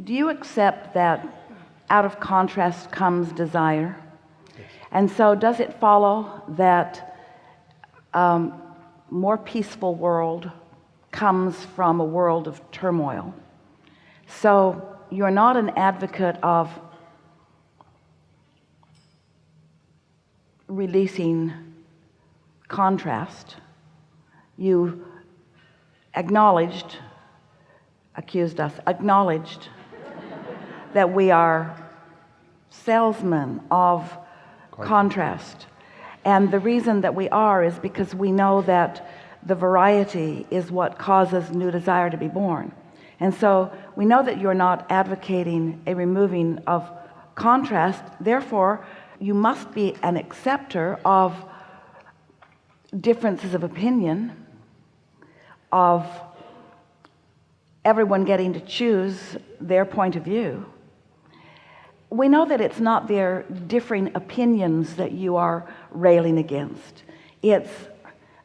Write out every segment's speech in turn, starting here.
do you accept that out of contrast comes desire? Yes. And so does it follow that more peaceful world comes from a world of turmoil? So you're not an advocate of releasing contrast. You acknowledged that we are salesmen of contrast, and the reason that we are is because we know that the variety is what causes new desire to be born. And so we know that you're not advocating a removing of contrast, therefore you must be an acceptor of differences of opinion, of everyone getting to choose their point of view. We know that it's not their differing opinions that you are railing against. It's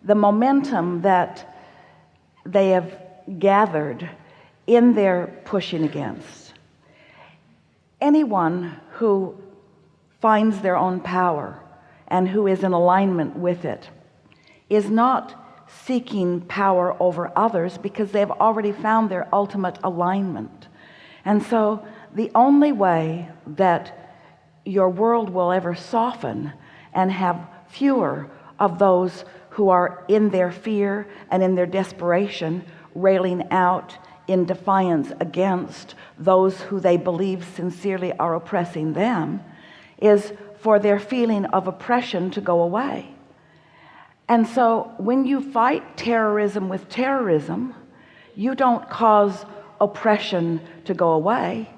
the momentum that they have gathered in their pushing against. Anyone who finds their own power and who is in alignment with it is not seeking power over others, because they've already found their ultimate alignment. And so the only way that your world will ever soften and have fewer of those who are in their fear and in their desperation railing out in defiance against those who they believe sincerely are oppressing them, is for their feeling of oppression to go away. And so when you fight terrorism with terrorism, you don't cause oppression to go away.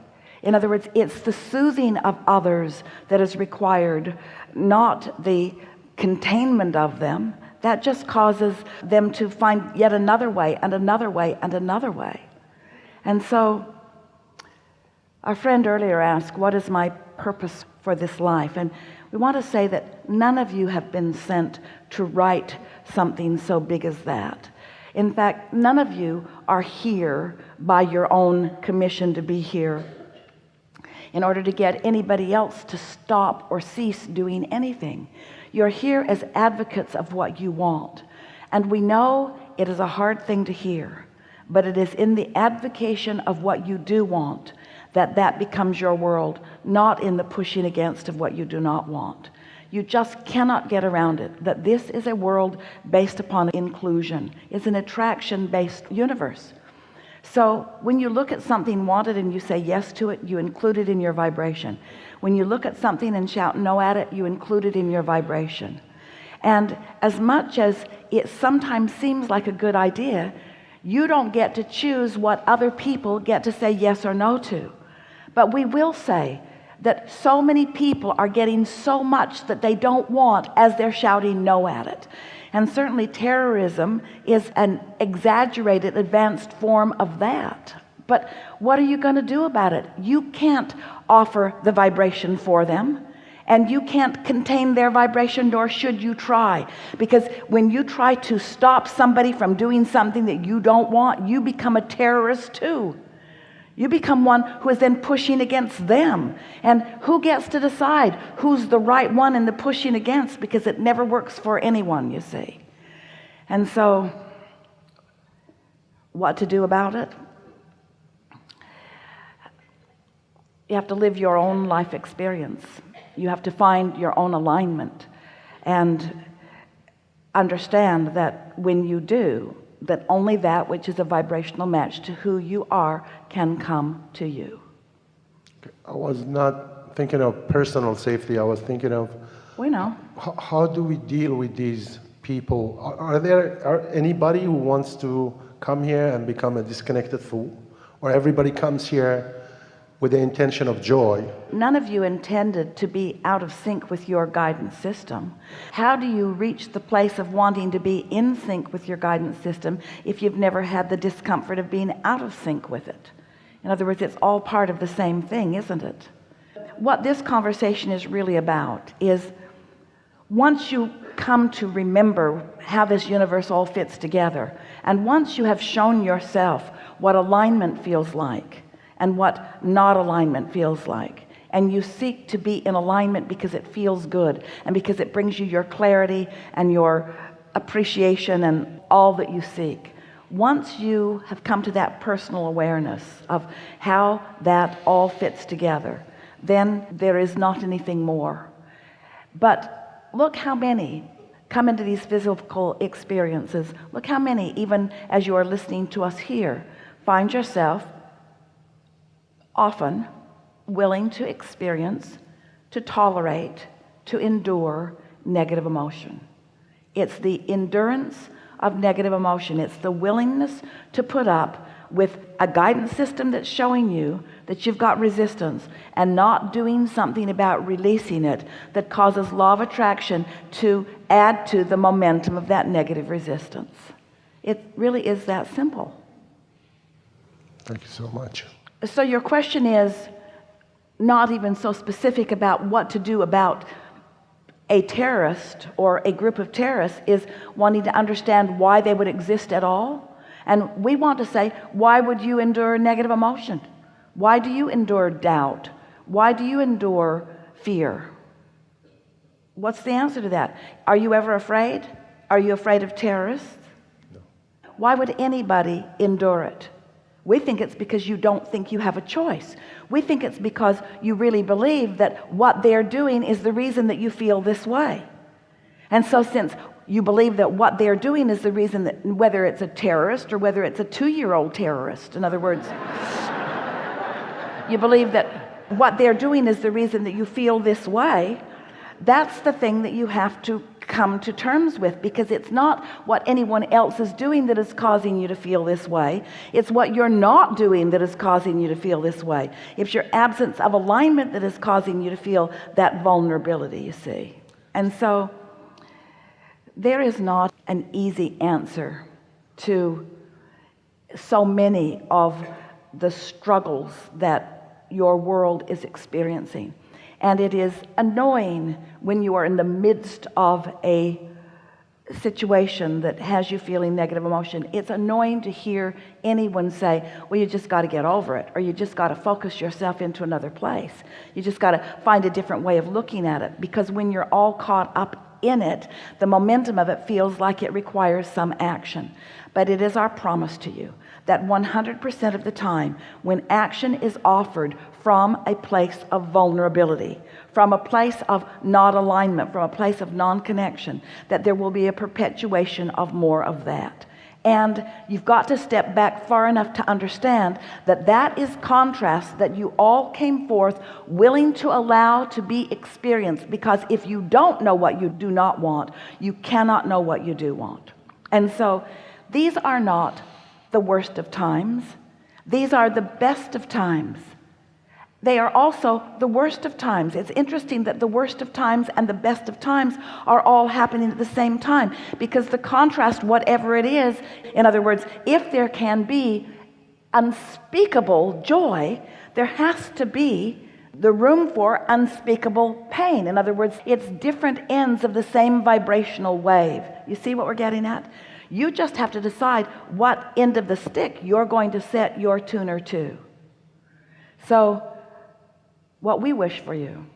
In other words, it's the soothing of others that is required, not the containment of them. That just causes them to find yet another way and another way and another way. And so our friend earlier asked, what is my purpose for this life? And we want to say that none of you have been sent to write something so big as that. In fact, none of you are here by your own commission to be here in order to get anybody else to stop or cease doing anything. You're here as advocates of what you want. And we know it is a hard thing to hear, but it is in the advocation of what you do want that becomes your world, not in the pushing against of what you do not want. You just cannot get around it, that this is a world based upon inclusion. It's an attraction-based universe. So when you look at something wanted and you say yes to it, you include it in your vibration. When you look at something and shout no at it, you include it in your vibration. And as much as it sometimes seems like a good idea, you don't get to choose what other people get to say yes or no to. But we will say that so many people are getting so much that they don't want as they're shouting no at it. And certainly terrorism is an exaggerated, advanced form of that. But what are you going to do about it? You can't offer the vibration for them, and you can't contain their vibration, nor should you try. Because when you try to stop somebody from doing something that you don't want, you become a terrorist too. You become one who is then pushing against them. And who gets to decide who's the right one in the pushing against? Because it never works for anyone, you see. And so what to do about it? You have to live your own life experience. You have to find your own alignment and understand that when you do, that only that which is a vibrational match to who you are can come to you. I was not thinking of personal safety. I was thinking of, we know, how do we deal with these people? Are there anybody who wants to come here and become a disconnected fool? Or everybody comes here with the intention of joy? None of you intended to be out of sync with your guidance system. How do you reach the place of wanting to be in sync with your guidance system if you've never had the discomfort of being out of sync with it? In other words, it's all part of the same thing, isn't it? What this conversation is really about is, once you come to remember how this universe all fits together, and once you have shown yourself what alignment feels like, and what not alignment feels like, and you seek to be in alignment because it feels good and because it brings you your clarity and your appreciation and all that you seek. Once you have come to that personal awareness of how that all fits together, then there is not anything more. But look how many come into these physical experiences. Look how many, even as you are listening to us here, find yourself often willing to experience, to tolerate, to endure negative emotion. It's the endurance of negative emotion. It's the willingness to put up with a guidance system that's showing you that you've got resistance and not doing something about releasing it that causes law of attraction to add to the momentum of that negative resistance. It really is that simple. Thank you so much. So your question is not even so specific about what to do about a terrorist or a group of terrorists, is wanting to understand why they would exist at all. And we want to say, why would you endure negative emotion? Why do you endure doubt? Why do you endure fear? What's the answer to that? Are you ever afraid? Are you afraid of terrorists? No. Why would anybody endure it? We think it's because you don't think you have a choice. We think it's because you really believe that what they're doing is the reason that you feel this way. And so since you believe that what they're doing is the reason, that whether it's a terrorist or whether it's a 2-year-old terrorist, in other words, you believe that what they're doing is the reason that you feel this way, that's the thing that you have to come to terms with, because it's not what anyone else is doing that is causing you to feel this way. It's what you're not doing that is causing you to feel this way. It's your absence of alignment that is causing you to feel that vulnerability, you see. And so there is not an easy answer to so many of the struggles that your world is experiencing. And it is annoying when you are in the midst of a situation that has you feeling negative emotion. It's annoying to hear anyone say, well, you just got to get over it, or you just got to focus yourself into another place. You just got to find a different way of looking at it, because when you're all caught up in it, the momentum of it feels like it requires some action. But it is our promise to you that 100% of the time, when action is offered from a place of vulnerability, from a place of not alignment, from a place of non-connection, that there will be a perpetuation of more of that. And you've got to step back far enough to understand that that is contrast that you all came forth willing to allow to be experienced, because if you don't know what you do not want, you cannot know what you do want. And so these are not the worst of times. These are the best of times. They are also the worst of times. It's interesting that the worst of times and the best of times are all happening at the same time, because the contrast, whatever it is, in other words, if there can be unspeakable joy, there has to be the room for unspeakable pain. In other words, it's different ends of the same vibrational wave. You see what we're getting at? You just have to decide what end of the stick you're going to set your tuner to. So what we wish for you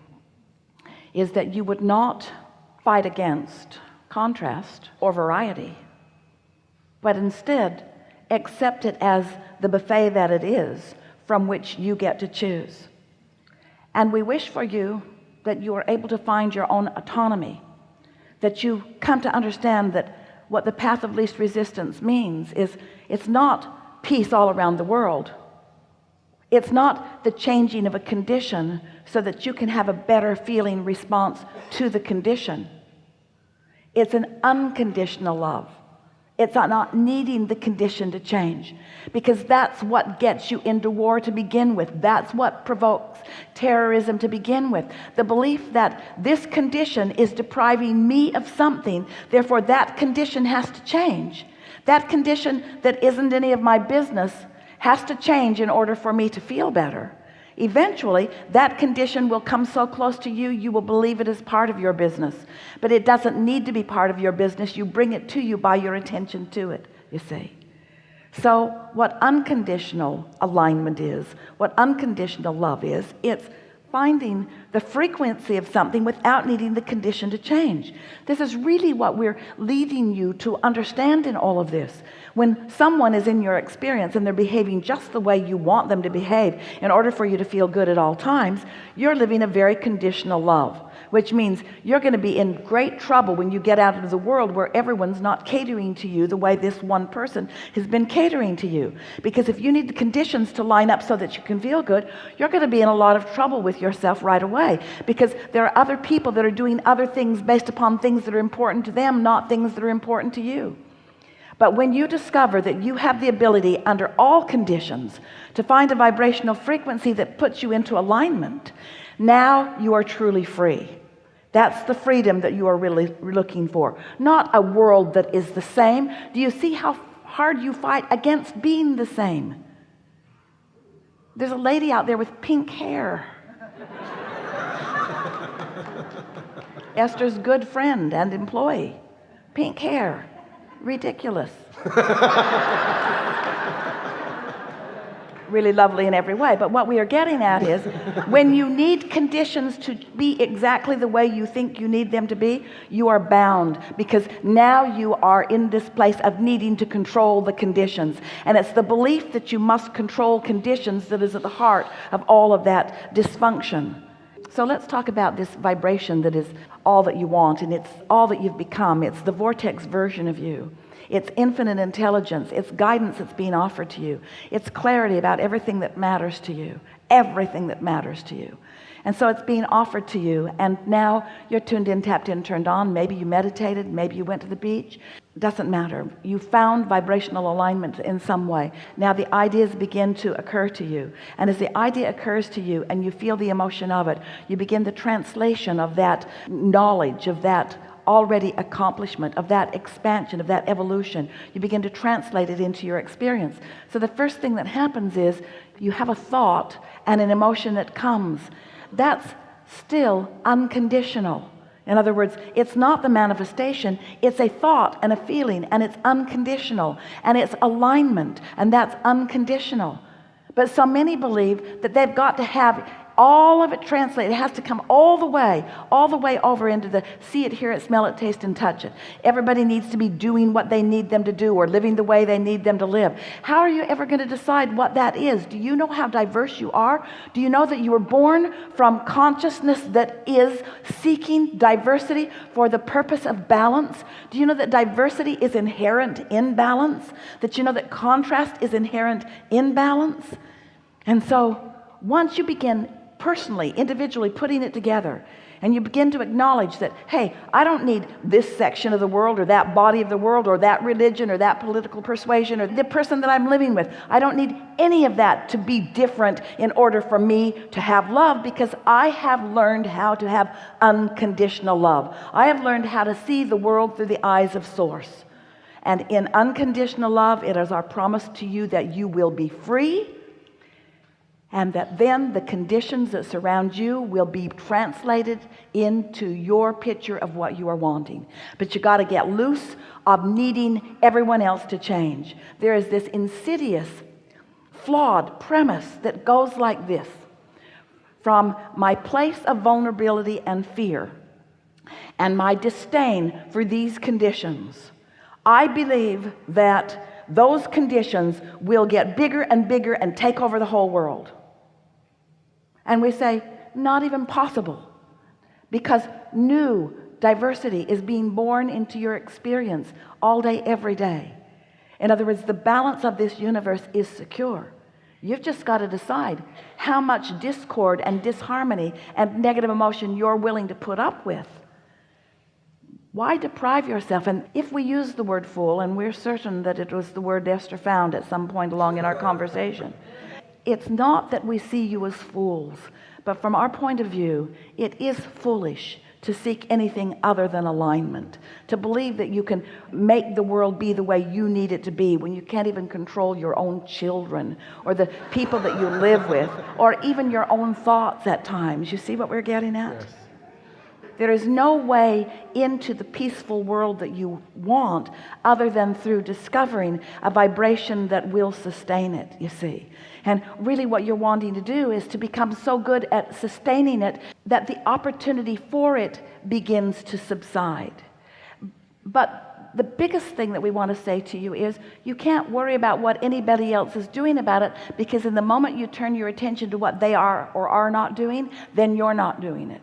is that you would not fight against contrast or variety, but instead accept it as the buffet that it is, from which you get to choose. And we wish for you that you are able to find your own autonomy, that you come to understand that what the path of least resistance means is it's not peace all around the world. It's not the changing of a condition so that you can have a better feeling response to the condition. It's an unconditional love. It's not needing the condition to change, because that's what gets you into war to begin with. That's what provokes terrorism to begin with. The belief that this condition is depriving me of something, therefore that condition has to change. That condition that isn't any of my business has to change in order for me to feel better. Eventually, that condition will come so close to you, you will believe it is part of your business. But it doesn't need to be part of your business. You bring it to you by your attention to it, you see. So what unconditional alignment is, what unconditional love is, it's finding the frequency of something without needing the condition to change. This is really what we're leading you to understand in all of this. When someone is in your experience and they're behaving just the way you want them to behave in order for you to feel good at all times, you're living a very conditional love, which means you're going to be in great trouble when you get out into the world where everyone's not catering to you the way this one person has been catering to you. Because if you need the conditions to line up so that you can feel good, you're going to be in a lot of trouble with yourself right away, because there are other people that are doing other things based upon things that are important to them, not things that are important to you. But when you discover that you have the ability under all conditions to find a vibrational frequency that puts you into alignment, now you are truly free. That's the freedom that you are really looking for, not a world that is the same. Do you see how hard you fight against being the same? There's a lady out there with pink hair. Esther's good friend and employee. Pink hair. Ridiculous. Really lovely in every way. But what we are getting at is, when you need conditions to be exactly the way you think you need them to be, you are bound, because now you are in this place of needing to control the conditions. And it's the belief that you must control conditions that is at the heart of all of that dysfunction. So let's talk about this vibration that is all that you want, and it's all that you've become. It's the vortex version of you. It's infinite intelligence. It's guidance that's being offered to you. It's clarity about everything that matters to you. Everything that matters to you. And so it's being offered to you, and now you're tuned in, tapped in, turned on. Maybe you meditated, maybe you went to the beach. Doesn't matter. You found vibrational alignment in some way. Now the ideas begin to occur to you. And as the idea occurs to you and you feel the emotion of it, you begin the translation of that knowledge, of that already accomplishment, of that expansion, of that evolution. You begin to translate it into your experience. So the first thing that happens is you have a thought and an emotion that comes. That's still unconditional. In other words, it's not the manifestation, it's a thought and a feeling, and it's unconditional, and it's alignment, and that's unconditional. But so many believe that they've got to have all of it translated. It has to come all the way over into the see it, hear it, smell it, taste and touch it. Everybody needs to be doing what they need them to do, or living the way they need them to live. How are you ever going to decide what that is? Do you know how diverse you are? Do you know that you were born from consciousness that is seeking diversity for the purpose of balance? Do you know that diversity is inherent in balance? That you know that contrast is inherent in balance? And so once you begin personally, individually putting it together, and you begin to acknowledge that, hey, I don't need this section of the world, or that body of the world, or that religion, or that political persuasion, or the person that I'm living with. I don't need any of that to be different in order for me to have love, because I have learned how to have unconditional love. I have learned how to see the world through the eyes of Source. And in unconditional love, it is our promise to you that you will be free, and that then the conditions that surround you will be translated into your picture of what you are wanting. But you got to get loose of needing everyone else to change. There is this insidious, flawed premise that goes like this: from my place of vulnerability and fear and my disdain for these conditions, I believe that those conditions will get bigger and bigger and take over the whole world. And we say, not even possible, because new diversity is being born into your experience all day, every day. In other words, the balance of this universe is secure. You've just got to decide how much discord and disharmony and negative emotion you're willing to put up with. Why deprive yourself? And if we use the word fool, and we're certain that it was the word Esther found at some point along in our conversation, it's not that we see you as fools, but from our point of view, it is foolish to seek anything other than alignment, to believe that you can make the world be the way you need it to be when you can't even control your own children, or the people that you live with, or even your own thoughts at times. You see what we're getting at? Yes. There is no way into the peaceful world that you want other than through discovering a vibration that will sustain it, you see. And really what you're wanting to do is to become so good at sustaining it that the opportunity for it begins to subside. But the biggest thing that we want to say to you is you can't worry about what anybody else is doing about it, because in the moment you turn your attention to what they are or are not doing, then you're not doing it.